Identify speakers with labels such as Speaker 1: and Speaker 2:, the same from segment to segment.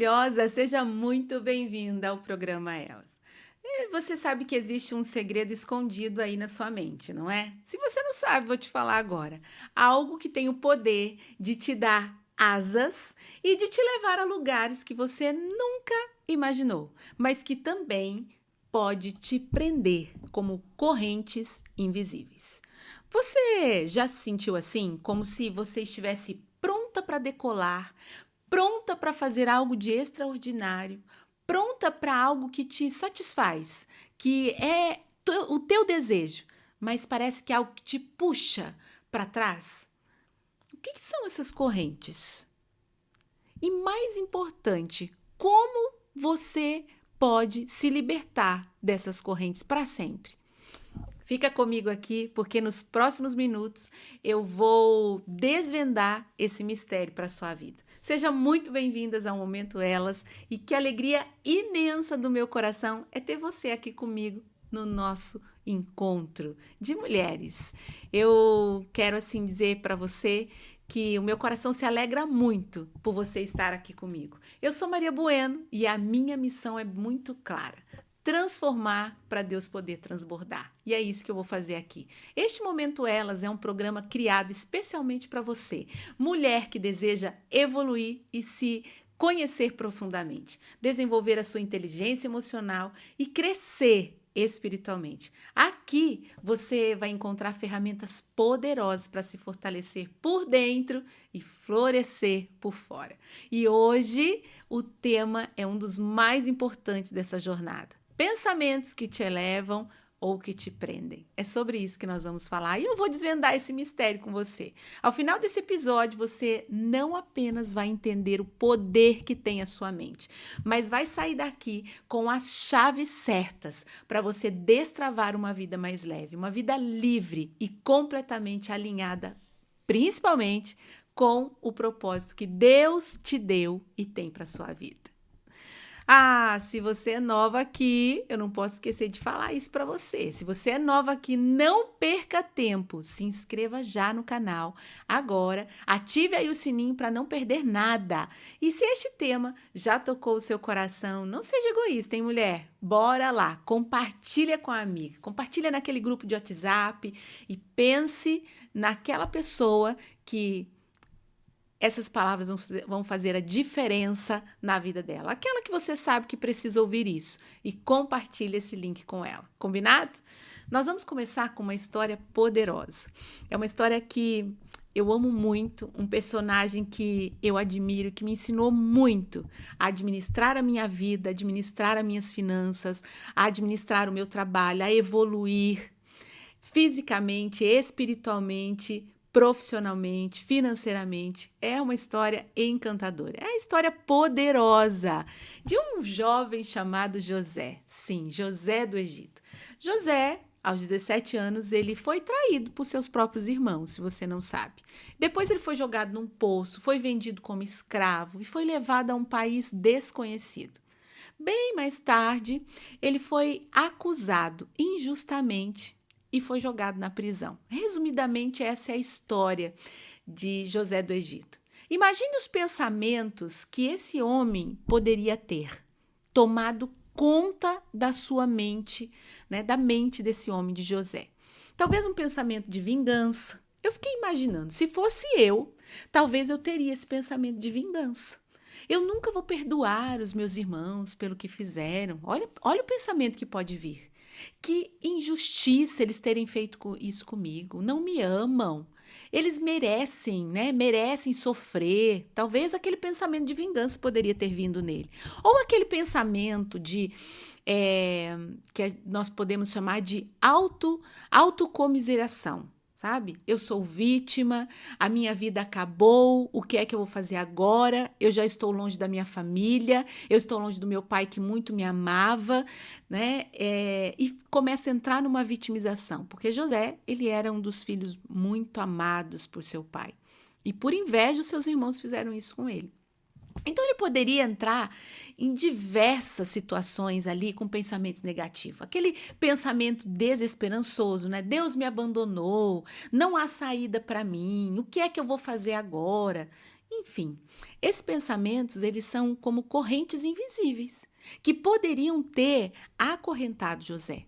Speaker 1: maravilhosa! Seja muito bem-vinda ao programa Elas. E você sabe que existe um segredo escondido aí na sua mente, não é? Se você não sabe, vou te falar agora. Algo que tem o poder de te dar asas e de te levar a lugares que você nunca imaginou, mas que também pode te prender como correntes invisíveis. Você já se sentiu assim, como se você estivesse pronta para decolar? Pronta para fazer algo de extraordinário, pronta para algo que te satisfaz, que é o teu desejo, mas parece que é algo que te puxa para trás. O que são essas correntes? E mais importante, como você pode se libertar dessas correntes para sempre? Fica comigo aqui, porque nos próximos minutos eu vou desvendar esse mistério para a sua vida. Sejam muito bem-vindas ao Momento Elas e que alegria imensa do meu coração é ter você aqui comigo no nosso encontro de mulheres. Eu quero assim dizer para você que o meu coração se alegra muito por você estar aqui comigo. Eu sou Maria Bueno e a minha missão é muito clara: transformar para Deus poder transbordar. E é isso que eu vou fazer aqui. Este Momento Elas é um programa criado especialmente para você, mulher que deseja evoluir e se conhecer profundamente, desenvolver a sua inteligência emocional e crescer espiritualmente. Aqui você vai encontrar ferramentas poderosas para se fortalecer por dentro e florescer por fora. E hoje o tema é um dos mais importantes dessa jornada: pensamentos que te elevam ou que te prendem. É sobre isso que nós vamos falar e eu vou desvendar esse mistério com você. Ao final desse episódio, você não apenas vai entender o poder que tem a sua mente, mas vai sair daqui com as chaves certas para você destravar uma vida mais leve, uma vida livre e completamente alinhada, principalmente com o propósito que Deus te deu e tem para sua vida. Ah, se você é nova aqui, eu não posso esquecer de falar isso para você. Se você é nova aqui, não perca tempo. Se inscreva já no canal agora, ative aí o sininho para não perder nada. E se este tema já tocou o seu coração, não seja egoísta, hein, mulher? Bora lá, compartilha com a amiga, compartilha naquele grupo de WhatsApp e pense naquela pessoa que essas palavras vão fazer a diferença na vida dela. Aquela que você sabe que precisa ouvir isso. E compartilhe esse link com ela. Combinado? Nós vamos começar com uma história poderosa. É uma história que eu amo muito, um personagem que eu admiro, que me ensinou muito a administrar a minha vida, a administrar as minhas finanças, a administrar o meu trabalho, a evoluir fisicamente, espiritualmente, profissionalmente, financeiramente. É uma história encantadora. É a história poderosa de um jovem chamado José. Sim, José do Egito. José, aos 17 anos, ele foi traído por seus próprios irmãos, se você não sabe. Depois ele foi jogado num poço, foi vendido como escravo e foi levado a um país desconhecido. Bem mais tarde, ele foi acusado injustamente e foi jogado na prisão. Resumidamente, essa é a história de José do Egito. Imagine os pensamentos que esse homem poderia ter tomado conta da sua mente, né, da mente desse homem de José. Talvez um pensamento de vingança. Eu fiquei imaginando, se fosse eu, talvez eu teria esse pensamento de vingança. Eu nunca vou perdoar os meus irmãos pelo que fizeram. Olha o pensamento que pode vir. Que injustiça eles terem feito isso comigo. Não me amam. Eles merecem, né? Merecem sofrer. Talvez aquele pensamento de vingança poderia ter vindo nele. Ou aquele pensamento de que nós podemos chamar de autocomiseração. Sabe? Eu sou vítima, a minha vida acabou, o que é que eu vou fazer agora? Eu já estou longe da minha família, eu estou longe do meu pai que muito me amava, né? E começa a entrar numa vitimização, porque José, ele era um dos filhos muito amados por seu pai. E por inveja, os seus irmãos fizeram isso com ele. Então, ele poderia entrar em diversas situações ali com pensamentos negativos. Aquele pensamento desesperançoso, né? Deus me abandonou, não há saída para mim, o que é que eu vou fazer agora? Enfim, esses pensamentos, eles são como correntes invisíveis que poderiam ter acorrentado José.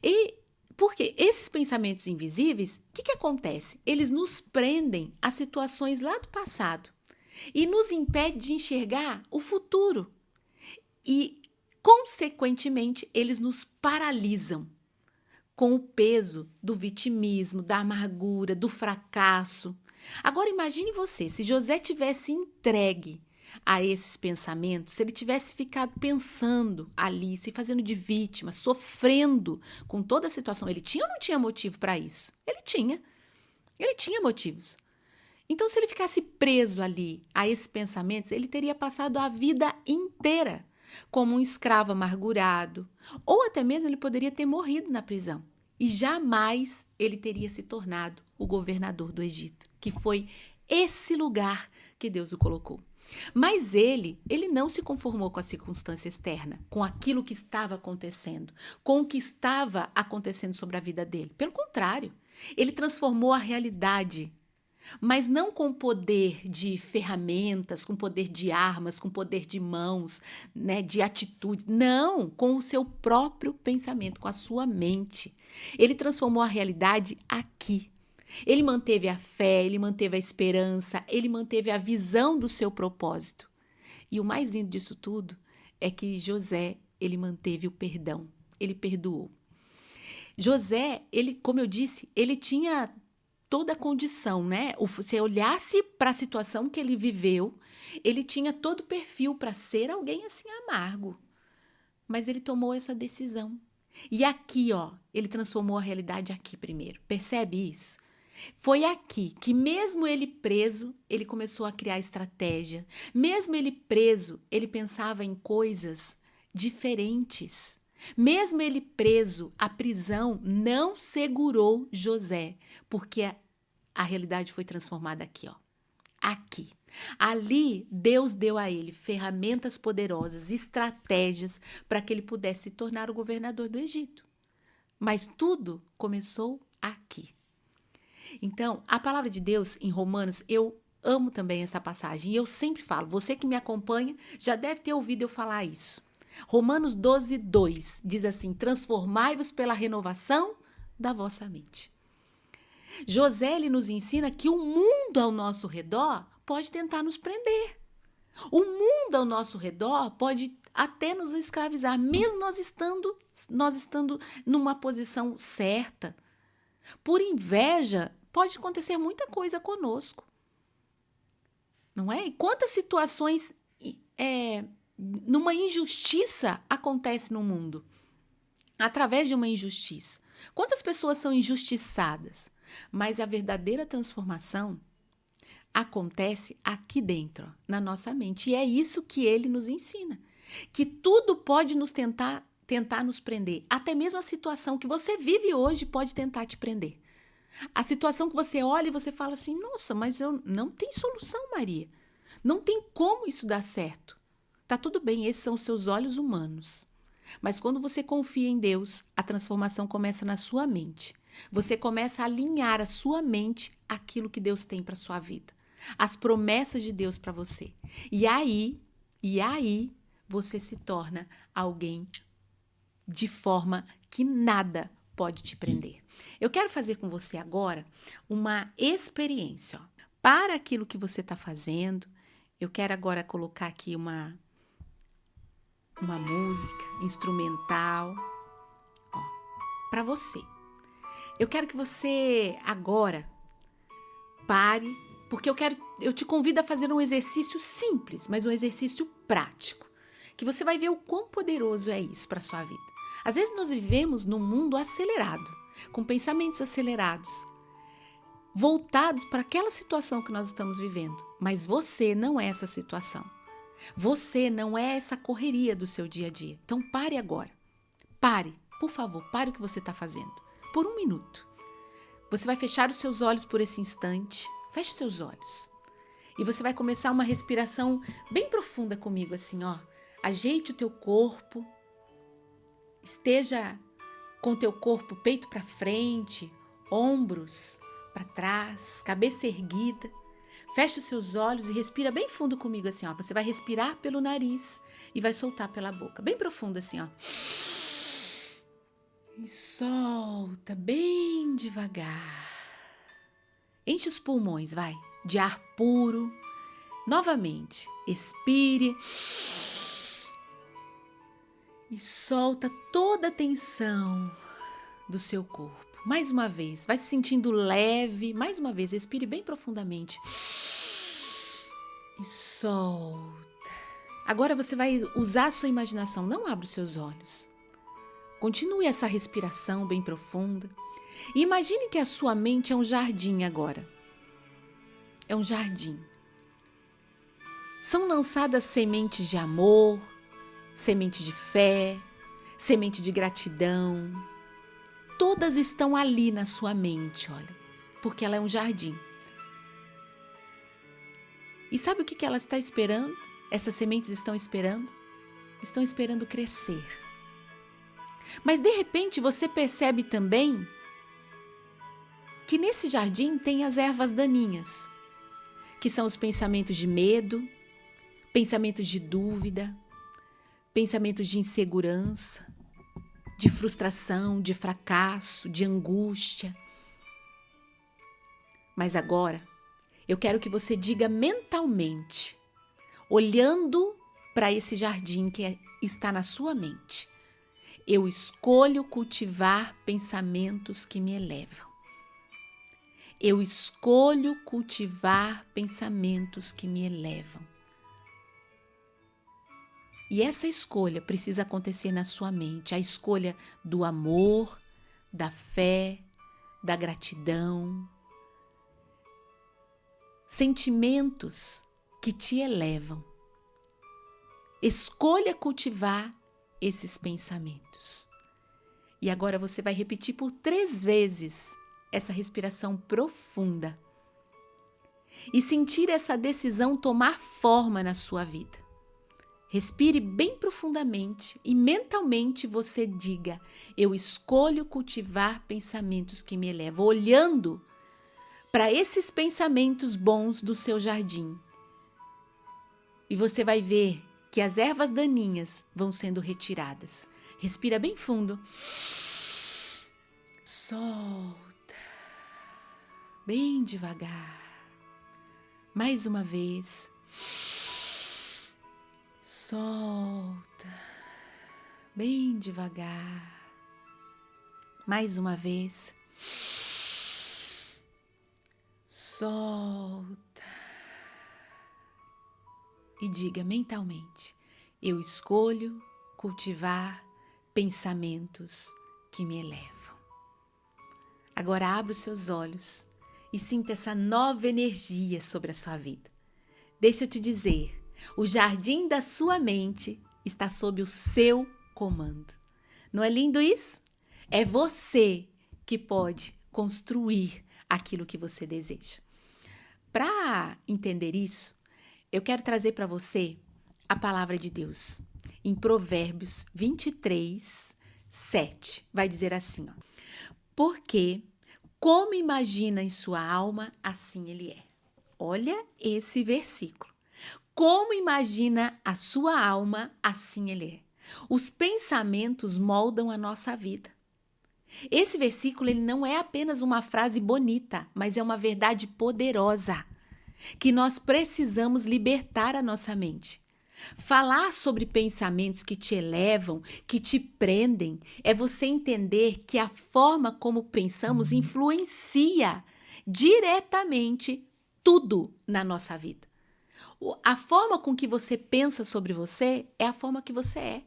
Speaker 1: E porque esses pensamentos invisíveis, o que acontece? Eles nos prendem a situações lá do passado e nos impede de enxergar o futuro. E, consequentemente, eles nos paralisam com o peso do vitimismo, da amargura, do fracasso. Agora imagine você, se José tivesse entregue a esses pensamentos, se ele tivesse ficado pensando ali, se fazendo de vítima, sofrendo com toda a situação, ele tinha ou não tinha motivo para isso? Ele tinha motivos. Então, se ele ficasse preso ali a esses pensamentos, ele teria passado a vida inteira como um escravo amargurado, ou até mesmo ele poderia ter morrido na prisão. E jamais ele teria se tornado o governador do Egito, que foi esse lugar que Deus o colocou. Mas ele não se conformou com a circunstância externa, com aquilo que estava acontecendo, com o que estava acontecendo sobre a vida dele. Pelo contrário, ele transformou a realidade, mas não com poder de ferramentas, com poder de armas, com poder de mãos, né, de atitudes. Não, com o seu próprio pensamento, com a sua mente. Ele transformou a realidade aqui. Ele manteve a fé, ele manteve a esperança, ele manteve a visão do seu propósito. E o mais lindo disso tudo é que José, ele manteve o perdão, ele perdoou. José, ele, como eu disse, ele tinha toda a condição, né? Se olhasse para a situação que ele viveu, ele tinha todo o perfil para ser alguém assim amargo. Mas ele tomou essa decisão. E aqui, ó, ele transformou a realidade aqui primeiro. Percebe isso? Foi aqui que, mesmo ele preso, ele começou a criar estratégia. Mesmo ele preso, ele pensava em coisas diferentes. Mesmo ele preso, a prisão não segurou José, porque a realidade foi transformada aqui, ó. Aqui. Ali, Deus deu a ele ferramentas poderosas, estratégias para que ele pudesse se tornar o governador do Egito. Mas tudo começou aqui. Então, a palavra de Deus em Romanos, eu amo também essa passagem. E eu sempre falo, você que me acompanha já deve ter ouvido eu falar isso. Romanos 12, 2 diz assim: transformai-vos pela renovação da vossa mente. José, ele nos ensina que o mundo ao nosso redor pode tentar nos prender. O mundo ao nosso redor pode até nos escravizar, mesmo nós estando numa posição certa. Por inveja, pode acontecer muita coisa conosco. Não é? E quantas situações numa injustiça acontece no mundo? Através de uma injustiça. Quantas pessoas são injustiçadas? Mas a verdadeira transformação acontece aqui dentro, na nossa mente. E é isso que ele nos ensina. Que tudo pode nos tentar nos prender. Até mesmo a situação que você vive hoje pode tentar te prender. A situação que você olha e você fala assim: nossa, mas eu não tem solução, Maria. Não tem como isso dar certo. Tá tudo bem, esses são os seus olhos humanos. Mas quando você confia em Deus, a transformação começa na sua mente. Você começa a alinhar a sua mente àquilo que Deus tem para sua vida, as promessas de Deus para você. E aí você se torna alguém de forma que nada pode te prender. Eu quero fazer com você agora uma experiência. Ó. Para aquilo que você está fazendo, eu quero agora colocar aqui uma música instrumental para você. Eu quero que você agora pare, porque eu te convido a fazer um exercício simples, mas um exercício prático, que você vai ver o quão poderoso é isso para a sua vida. Às vezes nós vivemos num mundo acelerado, com pensamentos acelerados, voltados para aquela situação que nós estamos vivendo, mas você não é essa situação. Você não é essa correria do seu dia a dia. Então pare agora. Pare, por favor, pare o que você está fazendo. Por 1 minuto. Você vai fechar os seus olhos por esse instante. Feche os seus olhos. E você vai começar uma respiração bem profunda comigo, assim, ó. Ajeite o teu corpo. Esteja com o teu corpo peito para frente, ombros para trás, cabeça erguida. Fecha os seus olhos e respira bem fundo comigo assim, ó. Você vai respirar pelo nariz e vai soltar pela boca. Bem profundo assim, ó. E solta bem devagar. Enche os pulmões, vai, de ar puro. Novamente, expire e solta toda a tensão do seu corpo. Mais uma vez, vai se sentindo leve. Mais uma vez, respire bem profundamente. E solta. Agora você vai usar a sua imaginação. Não abra os seus olhos. Continue essa respiração bem profunda. E imagine que a sua mente é um jardim agora. É um jardim. São lançadas sementes de amor, semente de fé, semente de gratidão. Todas estão ali na sua mente, olha, porque ela é um jardim. E sabe o que ela está esperando? Essas sementes estão esperando? Estão esperando crescer. Mas de repente você percebe também que nesse jardim tem as ervas daninhas, que são os pensamentos de medo, pensamentos de dúvida, pensamentos de insegurança, de frustração, de fracasso, de angústia. Mas agora, eu quero que você diga mentalmente, olhando para esse jardim que está na sua mente: eu escolho cultivar pensamentos que me elevam. Eu escolho cultivar pensamentos que me elevam. E essa escolha precisa acontecer na sua mente, a escolha do amor, da fé, da gratidão. Sentimentos que te elevam. Escolha cultivar esses pensamentos. E agora você vai repetir por 3 vezes essa respiração profunda e sentir essa decisão tomar forma na sua vida. Respire bem profundamente e mentalmente você diga: eu escolho cultivar pensamentos que me elevam, olhando para esses pensamentos bons do seu jardim. E você vai ver que as ervas daninhas vão sendo retiradas. Respira bem fundo. Solta. Bem devagar. Mais uma vez. Solta. Bem devagar. Mais uma vez. Solta. E diga mentalmente: eu escolho cultivar pensamentos que me elevam. Agora abra os seus olhos e sinta essa nova energia sobre a sua vida. Deixa eu te dizer, o jardim da sua mente está sob o seu comando. Não é lindo isso? É você que pode construir aquilo que você deseja. Para entender isso, eu quero trazer para você a palavra de Deus. Em Provérbios 23, 7, vai dizer assim, ó: porque como imagina em sua alma, assim ele é. Olha esse versículo. Como imagina a sua alma, assim ele é. Os pensamentos moldam a nossa vida. Esse versículo ele não é apenas uma frase bonita, mas é uma verdade poderosa, que nós precisamos libertar a nossa mente. Falar sobre pensamentos que te elevam, que te prendem, é você entender que a forma como pensamos influencia diretamente tudo na nossa vida. A forma com que você pensa sobre você é a forma que você é.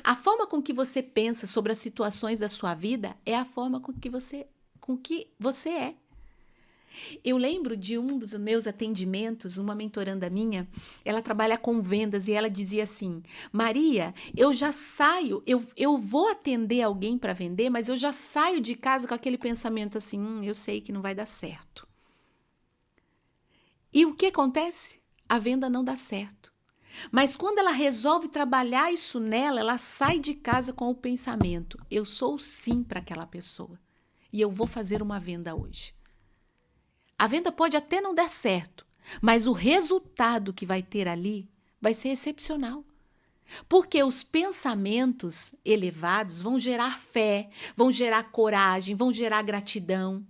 Speaker 1: A forma com que você pensa sobre as situações da sua vida é a forma com que você é. Eu lembro de um dos meus atendimentos, uma mentoranda minha, ela trabalha com vendas e ela dizia assim: Maria, eu já saio, eu vou atender alguém para vender, mas eu já saio de casa com aquele pensamento assim, eu sei que não vai dar certo. E o que acontece? A venda não dá certo. Mas quando ela resolve trabalhar isso nela, ela sai de casa com o pensamento: eu sou sim para aquela pessoa e eu vou fazer uma venda hoje. A venda pode até não dar certo, mas o resultado que vai ter ali vai ser excepcional. Porque os pensamentos elevados vão gerar fé, vão gerar coragem, vão gerar gratidão.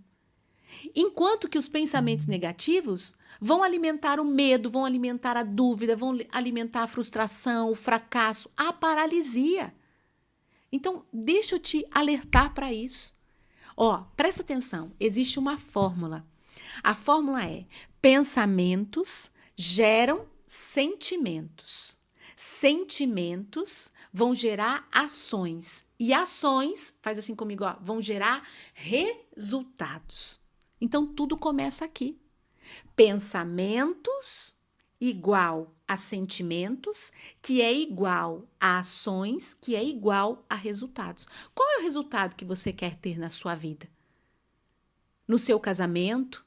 Speaker 1: Enquanto que os pensamentos negativos vão alimentar o medo, vão alimentar a dúvida, vão alimentar a frustração, o fracasso, a paralisia. Então, deixa eu te alertar para isso. Ó, presta atenção, existe uma fórmula. A fórmula é: pensamentos geram sentimentos. Sentimentos vão gerar ações. E ações, faz assim comigo, ó, vão gerar resultados. Então, tudo começa aqui. Pensamentos igual a sentimentos, que é igual a ações, que é igual a resultados. Qual é o resultado que você quer ter na sua vida? No seu casamento?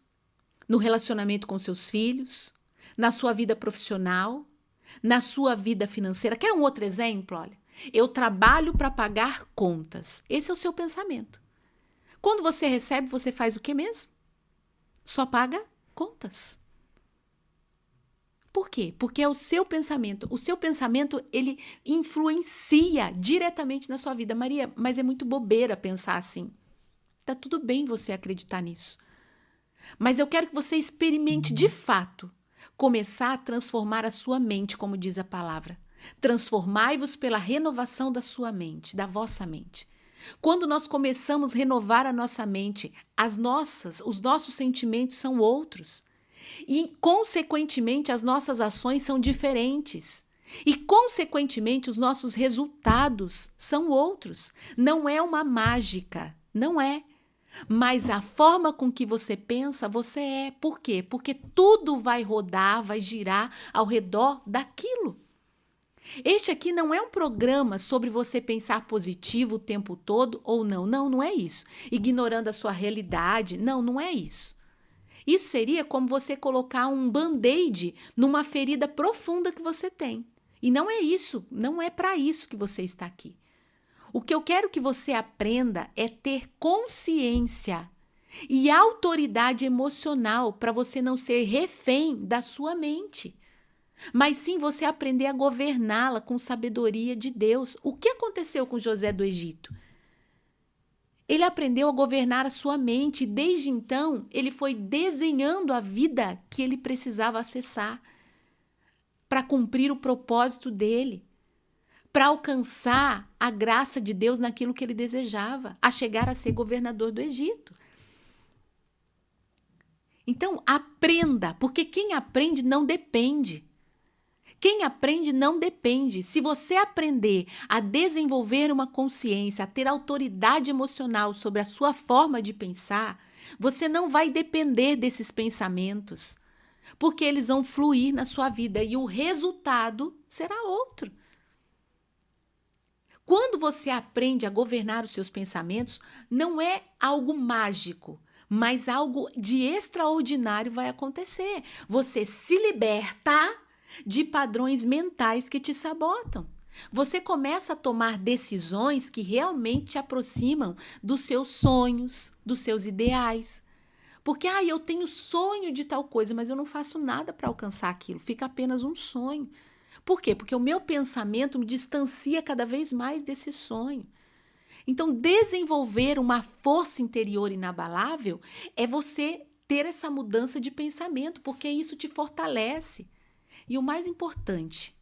Speaker 1: No relacionamento com seus filhos? Na sua vida profissional? Na sua vida financeira? Quer um outro exemplo? Olha, eu trabalho para pagar contas. Esse é o seu pensamento. Quando você recebe, você faz o que mesmo? Só paga contas. Por quê? Porque é o seu pensamento. O seu pensamento, ele influencia diretamente na sua vida. Maria, mas é muito bobeira pensar assim. Tá tudo bem você acreditar nisso. Mas eu quero que você experimente de fato começar a transformar a sua mente, como diz a palavra. Transformai-vos pela renovação da sua mente, da vossa mente. Quando nós começamos a renovar a nossa mente, os nossos sentimentos são outros. E, consequentemente, as nossas ações são diferentes. E, consequentemente, os nossos resultados são outros. Não é uma mágica, não é. Mas a forma com que você pensa, você é. Por quê? Porque tudo vai rodar, vai girar ao redor daquilo. Este aqui não é um programa sobre você pensar positivo o tempo todo ou não. Não, não é isso. Ignorando a sua realidade. Não, não é isso. Isso seria como você colocar um band-aid numa ferida profunda que você tem. E não é isso, não é para isso que você está aqui. O que eu quero que você aprenda é ter consciência e autoridade emocional para você não ser refém da sua mente, mas sim você aprender a governá-la com sabedoria de Deus. O que aconteceu com José do Egito? Ele aprendeu a governar a sua mente e desde então ele foi desenhando a vida que ele precisava acessar para cumprir o propósito dele, para alcançar a graça de Deus naquilo que ele desejava, a chegar a ser governador do Egito. Então, aprenda, porque quem aprende não depende. Quem aprende não depende. Se você aprender a desenvolver uma consciência, a ter autoridade emocional sobre a sua forma de pensar, você não vai depender desses pensamentos, porque eles vão fluir na sua vida e o resultado será outro. Quando você aprende a governar os seus pensamentos, não é algo mágico, mas algo de extraordinário vai acontecer. Você se liberta de padrões mentais que te sabotam. Você começa a tomar decisões que realmente te aproximam dos seus sonhos, dos seus ideais. Porque, eu tenho sonho de tal coisa, mas eu não faço nada para alcançar aquilo. Fica apenas um sonho. Por quê? Porque o meu pensamento me distancia cada vez mais desse sonho. Então, desenvolver uma força interior inabalável é você ter essa mudança de pensamento, porque isso te fortalece. E o mais importante,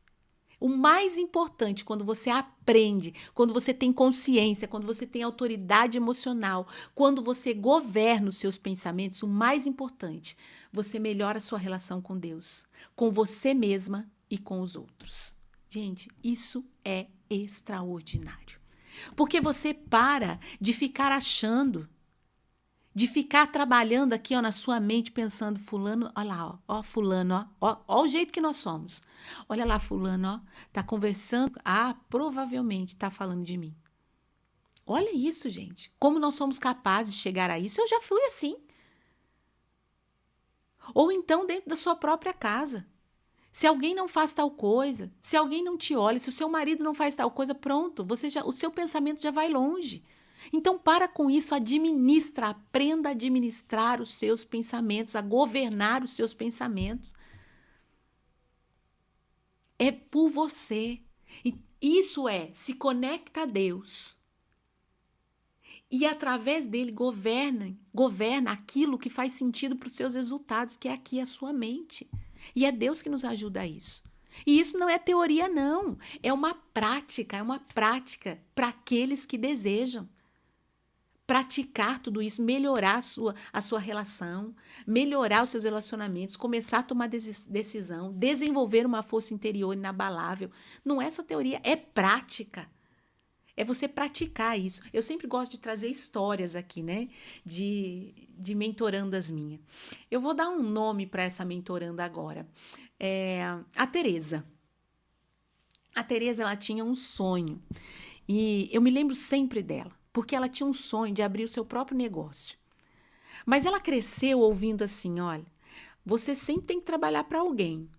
Speaker 1: quando você aprende, quando você tem consciência, quando você tem autoridade emocional, quando você governa os seus pensamentos, o mais importante, você melhora a sua relação com Deus, com você mesma e com os outros. Gente, isso é extraordinário. Porque você para de ficar achando, de ficar trabalhando aqui na sua mente, pensando, fulano, olha lá, fulano, ó o jeito que nós somos. Olha lá, fulano, tá conversando, provavelmente tá falando de mim. Olha isso, gente, como nós somos capazes de chegar a isso. Eu já fui assim. Ou então dentro da sua própria casa. Se alguém não faz tal coisa, se alguém não te olha, se o seu marido não faz tal coisa, pronto, o seu pensamento já vai longe. Então, para com isso, administra, aprenda a administrar os seus pensamentos, a governar os seus pensamentos. É por você. E isso se conecta a Deus. E através dele governa aquilo que faz sentido para os seus resultados, que é aqui a sua mente. E é Deus que nos ajuda a isso. E isso não é teoria, não. É uma prática para aqueles que desejam praticar tudo isso, melhorar a sua relação, melhorar os seus relacionamentos, começar a tomar decisão, desenvolver uma força interior inabalável. Não é só teoria, é prática. É você praticar isso. Eu sempre gosto de trazer histórias aqui, né? De mentorandas minhas. Eu vou dar um nome para essa mentoranda agora. A Tereza. A Tereza, ela tinha um sonho. E eu me lembro sempre dela, porque ela tinha um sonho de abrir o seu próprio negócio. Mas ela cresceu ouvindo assim, olha, você sempre tem que trabalhar para alguém.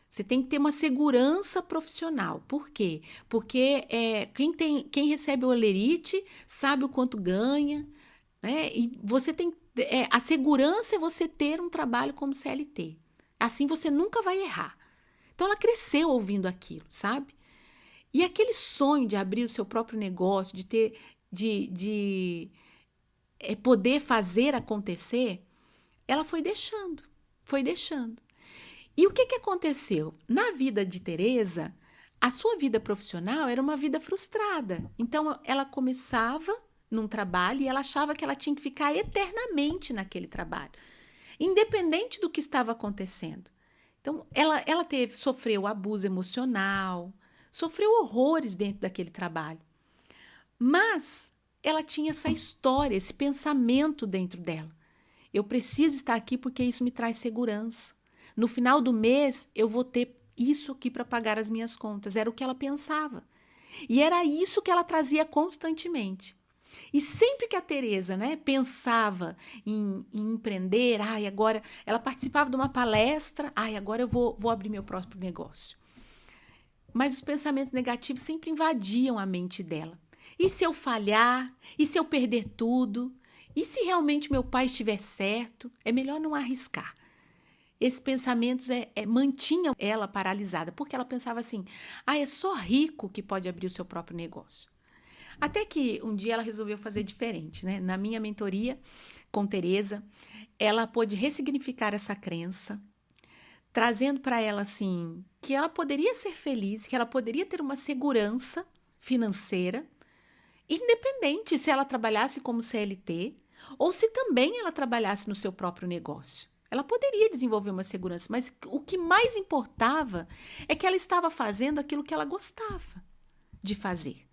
Speaker 1: Você tem que ter uma segurança profissional. Por quê? Porque quem recebe o olerite sabe o quanto ganha, né? E você tem a segurança é você ter um trabalho como CLT. Assim você nunca vai errar. Então ela cresceu ouvindo aquilo, sabe? E aquele sonho de abrir o seu próprio negócio, de ter, de poder fazer acontecer, ela foi deixando, foi deixando. E o que aconteceu? Na vida de Teresa, a sua vida profissional era uma vida frustrada. Então, ela começava num trabalho e ela achava que ela tinha que ficar eternamente naquele trabalho, independente do que estava acontecendo. Então, ela sofreu abuso emocional, sofreu horrores dentro daquele trabalho. Mas ela tinha essa história, esse pensamento dentro dela. Eu preciso estar aqui porque isso me traz segurança. No final do mês, eu vou ter isso aqui para pagar as minhas contas. Era o que ela pensava. E era isso que ela trazia constantemente. E sempre que a Teresa, né, pensava em empreender, agora ela participava de uma palestra, agora eu vou abrir meu próprio negócio. Mas os pensamentos negativos sempre invadiam a mente dela. E se eu falhar? E se eu perder tudo? E se realmente meu pai estiver certo? É melhor não arriscar. Esses pensamentos mantinham ela paralisada, porque ela pensava assim, é só rico que pode abrir o seu próprio negócio. Até que um dia ela resolveu fazer diferente, né? Na minha mentoria com Teresa, ela pôde ressignificar essa crença, trazendo para ela assim, que ela poderia ser feliz, que ela poderia ter uma segurança financeira, independente se ela trabalhasse como CLT ou se também ela trabalhasse no seu próprio negócio. Ela poderia desenvolver uma segurança, mas o que mais importava é que ela estava fazendo aquilo que ela gostava de fazer,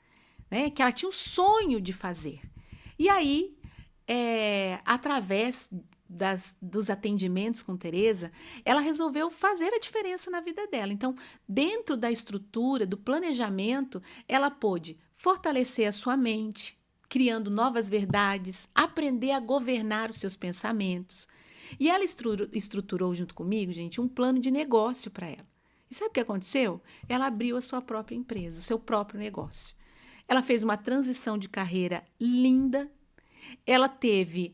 Speaker 1: né? Que ela tinha um sonho de fazer. E aí, através dos atendimentos com Teresa, ela resolveu fazer a diferença na vida dela. Então, dentro da estrutura, do planejamento, ela pôde fortalecer a sua mente, criando novas verdades, aprender a governar os seus pensamentos. E ela estruturou junto comigo, gente, um plano de negócio para ela. E sabe o que aconteceu? Ela abriu a sua própria empresa, o seu próprio negócio. Ela fez uma transição de carreira linda. Ela teve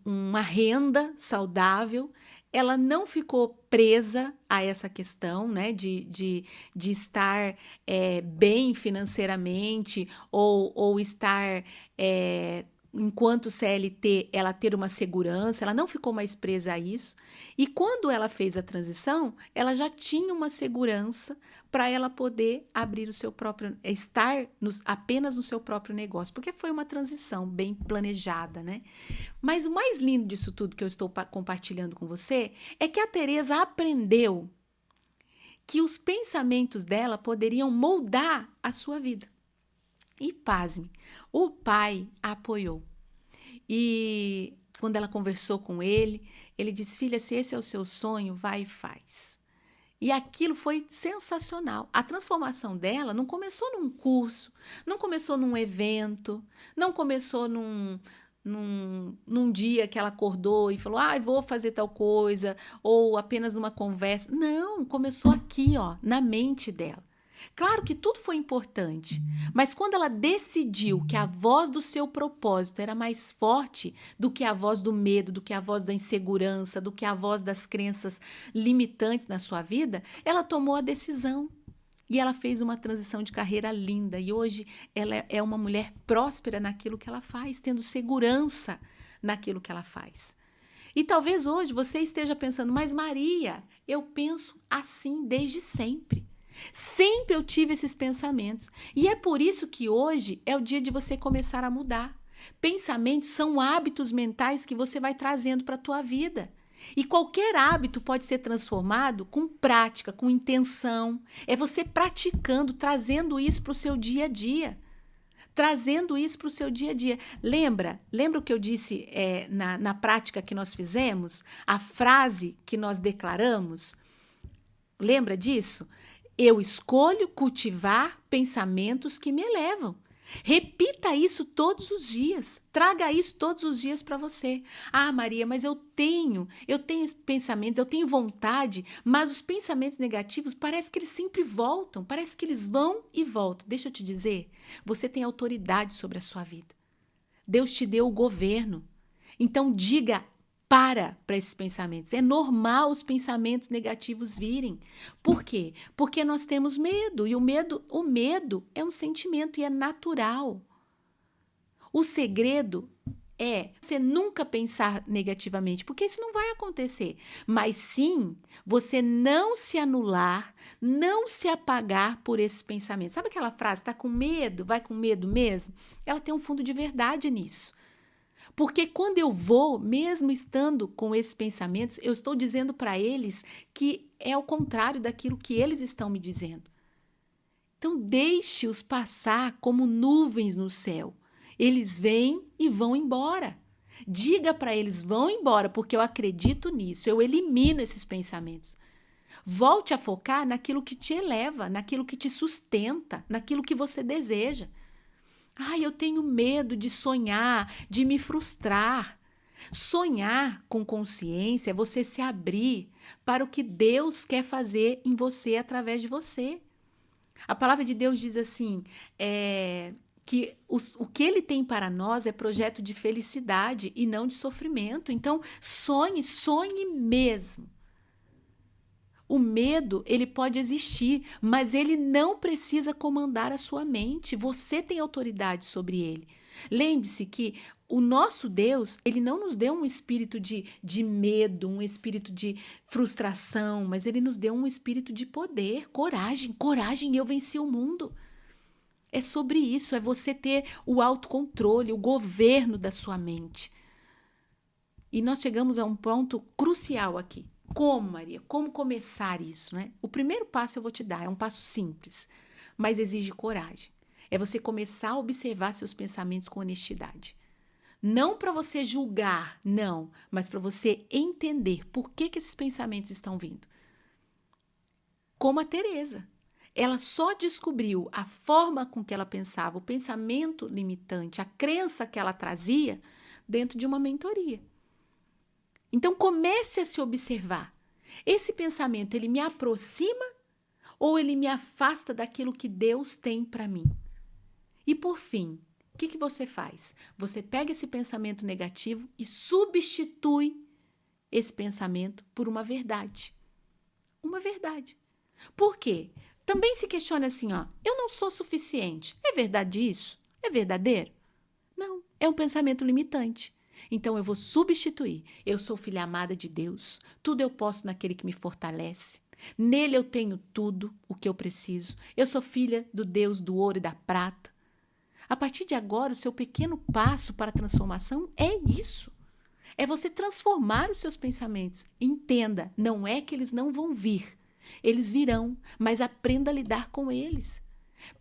Speaker 1: uma renda saudável. Ela não ficou presa a essa questão, né, de estar bem financeiramente ou estar enquanto CLT, ela ter uma segurança, ela não ficou mais presa a isso. E quando ela fez a transição, ela já tinha uma segurança para ela poder abrir o seu próprio, apenas no seu próprio negócio, porque foi uma transição bem planejada, né? Mas o mais lindo disso tudo que eu estou compartilhando com você é que a Teresa aprendeu que os pensamentos dela poderiam moldar a sua vida. E pasme, o pai a apoiou. E quando ela conversou com ele, ele disse, filha, se esse é o seu sonho, vai e faz. E aquilo foi sensacional. A transformação dela não começou num curso, não começou num evento, não começou num dia que ela acordou e falou, vou fazer tal coisa, ou apenas numa conversa. Não, começou aqui, ó, na mente dela. Claro que tudo foi importante, mas quando ela decidiu que a voz do seu propósito era mais forte do que a voz do medo, do que a voz da insegurança, do que a voz das crenças limitantes na sua vida, ela tomou a decisão. E ela fez uma transição de carreira linda. E hoje ela é uma mulher próspera naquilo que ela faz, tendo segurança naquilo que ela faz. E talvez hoje você esteja pensando, mas Maria, eu penso assim desde sempre. Sempre eu tive esses pensamentos. E é por isso que hoje é o dia de você começar a mudar. Pensamentos são hábitos mentais que você vai trazendo para a tua vida. E qualquer hábito pode ser transformado com prática, com intenção. É você praticando, trazendo isso para o seu dia a dia. Trazendo isso para o seu dia a dia. Lembra o que eu disse na prática que nós fizemos? A frase que nós declaramos? Lembra disso? Eu escolho cultivar pensamentos que me elevam. Repita isso todos os dias. Traga isso todos os dias para você. Ah, Maria, mas eu tenho esses pensamentos, eu tenho vontade, mas os pensamentos negativos parece que eles sempre voltam, parece que eles vão e voltam. Deixa eu te dizer, você tem autoridade sobre a sua vida. Deus te deu o governo. Então diga para esses pensamentos. É normal os pensamentos negativos virem. Por quê? Porque nós temos medo e o medo é um sentimento e é natural. O segredo é você nunca pensar negativamente, porque isso não vai acontecer. Mas sim, você não se anular, não se apagar por esses pensamentos. Sabe aquela frase, tá com medo, vai com medo mesmo? Ela tem um fundo de verdade nisso. Porque quando eu vou, mesmo estando com esses pensamentos, eu estou dizendo para eles que é o contrário daquilo que eles estão me dizendo. Então, deixe-os passar como nuvens no céu. Eles vêm e vão embora. Diga para eles, vão embora, porque eu acredito nisso, eu elimino esses pensamentos. Volte a focar naquilo que te eleva, naquilo que te sustenta, naquilo que você deseja. Ai, eu tenho medo de sonhar, de me frustrar. Sonhar com consciência é você se abrir para o que Deus quer fazer em você através de você. A palavra de Deus diz assim, que o que Ele tem para nós é projeto de felicidade e não de sofrimento. Então, sonhe, sonhe mesmo. O medo, ele pode existir, mas ele não precisa comandar a sua mente. Você tem autoridade sobre ele. Lembre-se que o nosso Deus, ele não nos deu um espírito de medo, um espírito de frustração, mas ele nos deu um espírito de poder, coragem. Coragem, eu venci o mundo. É sobre isso, é você ter o autocontrole, o governo da sua mente. E nós chegamos a um ponto crucial aqui. Como, Maria? Como começar isso, né? O primeiro passo eu vou te dar, é um passo simples, mas exige coragem. É você começar a observar seus pensamentos com honestidade. Não para você julgar, não, mas para você entender por que esses pensamentos estão vindo. Como a Teresa. Ela só descobriu a forma com que ela pensava, o pensamento limitante, a crença que ela trazia dentro de uma mentoria. Então comece a se observar. Esse pensamento, ele me aproxima ou ele me afasta daquilo que Deus tem para mim? E por fim, o que você faz? Você pega esse pensamento negativo e substitui esse pensamento por uma verdade. Uma verdade. Por quê? Também se questiona assim, eu não sou suficiente. É verdade isso? É verdadeiro? Não, é um pensamento limitante. Então eu vou substituir. Eu sou filha amada de Deus. Tudo eu posso naquele que me fortalece. Nele eu tenho tudo o que eu preciso. Eu sou filha do Deus do ouro e da prata. A partir de agora, o seu pequeno passo para a transformação é isso. É você transformar os seus pensamentos. Entenda, não é que eles não vão vir. Eles virão, mas aprenda a lidar com eles.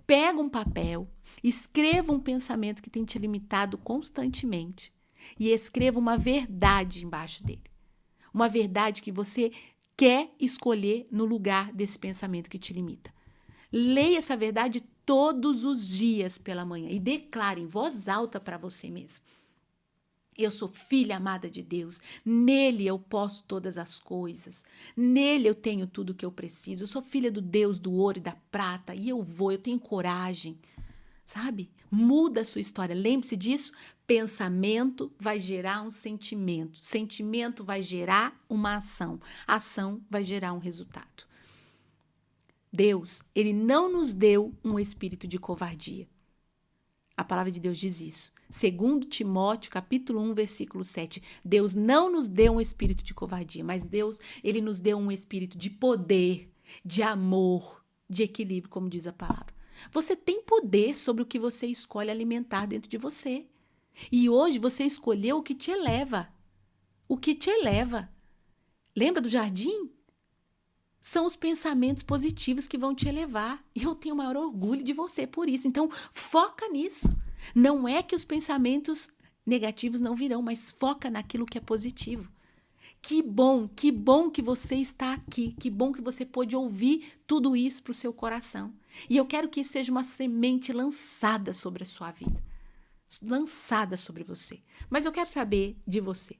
Speaker 1: Pega um papel, escreva um pensamento que tem te limitado constantemente e escreva uma verdade embaixo dele. Uma verdade que você quer escolher no lugar desse pensamento que te limita. Leia essa verdade todos os dias pela manhã e declare em voz alta para você mesmo. Eu sou filha amada de Deus. Nele eu posso todas as coisas. Nele eu tenho tudo o que eu preciso. Eu sou filha do Deus do ouro e da prata. E eu tenho coragem. Sabe? Muda a sua história. Lembre-se disso. Pensamento vai gerar um sentimento. Sentimento vai gerar uma ação. Ação vai gerar um resultado. Deus, ele não nos deu um espírito de covardia. A palavra de Deus diz isso. Segundo Timóteo, capítulo 1, versículo 7. Deus não nos deu um espírito de covardia, mas Deus, ele nos deu um espírito de poder, de amor, de equilíbrio, como diz a palavra. Você tem poder sobre o que você escolhe alimentar dentro de você. E hoje você escolheu o que te eleva. O que te eleva. Lembra do jardim? São os pensamentos positivos que vão te elevar. E eu tenho o maior orgulho de você por isso. Então, foca nisso. Não é que os pensamentos negativos não virão, mas foca naquilo que é positivo. Que bom que você está aqui. Que bom que você pôde ouvir tudo isso para o seu coração. E eu quero que isso seja uma semente lançada sobre a sua vida. Lançada sobre você. Mas eu quero saber de você.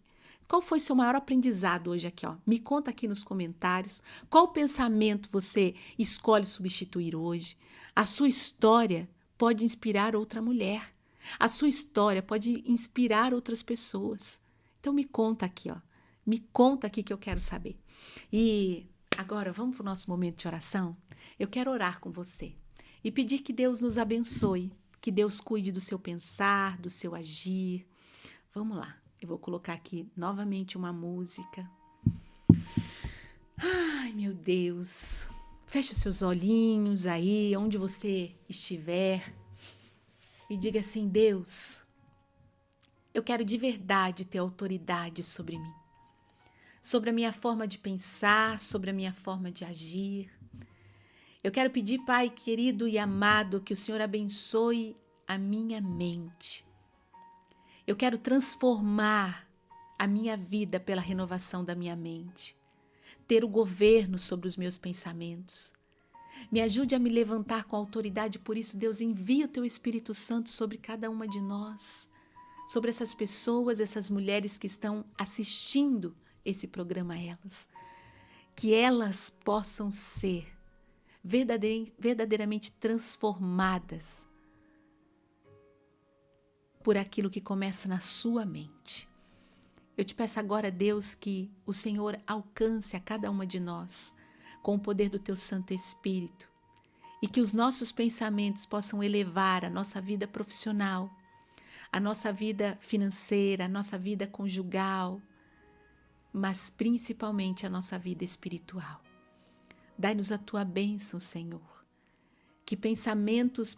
Speaker 1: Qual foi seu maior aprendizado hoje aqui, ó? Me conta aqui nos comentários. Qual pensamento você escolhe substituir hoje? A sua história pode inspirar outra mulher. A sua história pode inspirar outras pessoas. Então me conta aqui, ó. Me conta aqui que eu quero saber. E agora vamos para o nosso momento de oração? Eu quero orar com você e pedir que Deus nos abençoe, que Deus cuide do seu pensar, do seu agir. Vamos lá. Eu vou colocar aqui novamente uma música. Ai, meu Deus. Feche os seus olhinhos aí, onde você estiver. E diga assim: Deus, eu quero de verdade ter autoridade sobre mim. Sobre a minha forma de pensar, sobre a minha forma de agir. Eu quero pedir, Pai querido e amado, que o Senhor abençoe a minha mente. Eu quero transformar a minha vida pela renovação da minha mente. Ter o governo sobre os meus pensamentos. Me ajude a me levantar com autoridade, por isso, Deus, envia o Teu Espírito Santo sobre cada uma de nós, sobre essas pessoas, essas mulheres que estão assistindo esse programa, que elas possam ser verdadeiramente transformadas por aquilo que começa na sua mente. Eu te peço agora, Deus, que o Senhor alcance a cada uma de nós com o poder do Teu Santo Espírito e que os nossos pensamentos possam elevar a nossa vida profissional, a nossa vida financeira, a nossa vida conjugal, mas principalmente a nossa vida espiritual. Dai-nos a Tua bênção, Senhor. Que pensamentos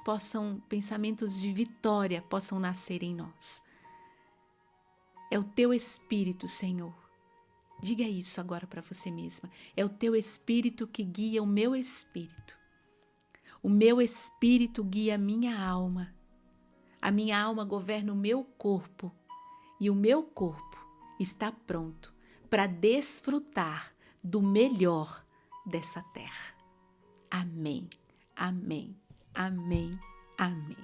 Speaker 1: de vitória possam nascer em nós. É o Teu Espírito, Senhor. Diga isso agora para você mesma. É o Teu Espírito que guia o meu espírito. O meu espírito guia a minha alma. A minha alma governa o meu corpo. E o meu corpo está pronto para desfrutar do melhor dessa terra. Amém. Amém, amém, amém.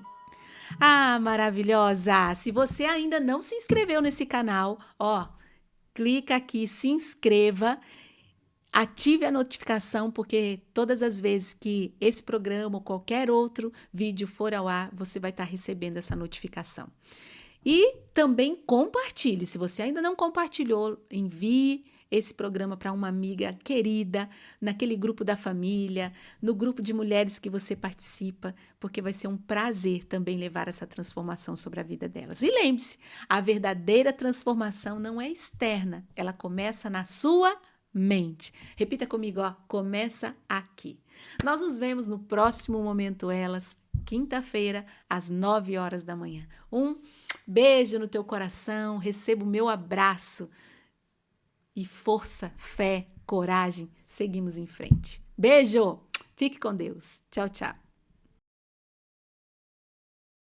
Speaker 1: Ah, maravilhosa! Se você ainda não se inscreveu nesse canal, ó, clica aqui, se inscreva, ative a notificação, porque todas as vezes que esse programa ou qualquer outro vídeo for ao ar, você vai estar recebendo essa notificação. E também compartilhe. Se você ainda não compartilhou, envie esse programa para uma amiga querida, naquele grupo da família, no grupo de mulheres que você participa, porque vai ser um prazer também levar essa transformação sobre a vida delas. E lembre-se, a verdadeira transformação não é externa, ela começa na sua mente. Repita comigo, ó, começa aqui. Nós nos vemos no próximo Momento Elas, quinta-feira, às 9 horas da manhã. Um beijo no teu coração, receba o meu abraço. E força, fé, coragem, seguimos em frente. Beijo! Fique com Deus. Tchau, tchau.